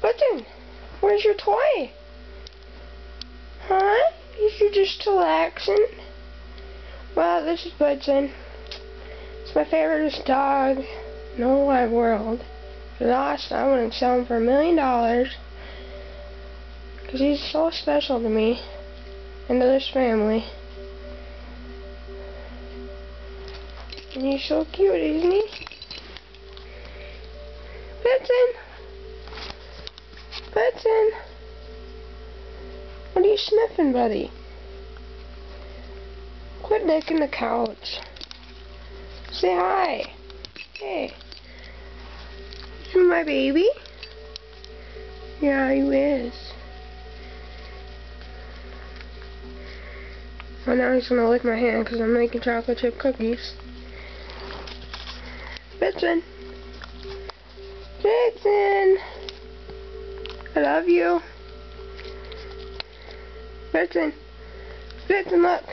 Button, where's your toy? Huh? Is you just relaxing? Well, this is Button. It's my favorite dog in the whole wide world. If he lost, I wouldn't sell him for $1 million. Because he's so special to me and to this family. And he's so cute, isn't he? Button! Button! What are you sniffing, buddy? Quit licking the couch. Say hi. Hey. You my baby? Yeah, you is. Well, now he's gonna lick my hand because I'm making chocolate chip cookies. Button. Button. I love you. Button. Button, look.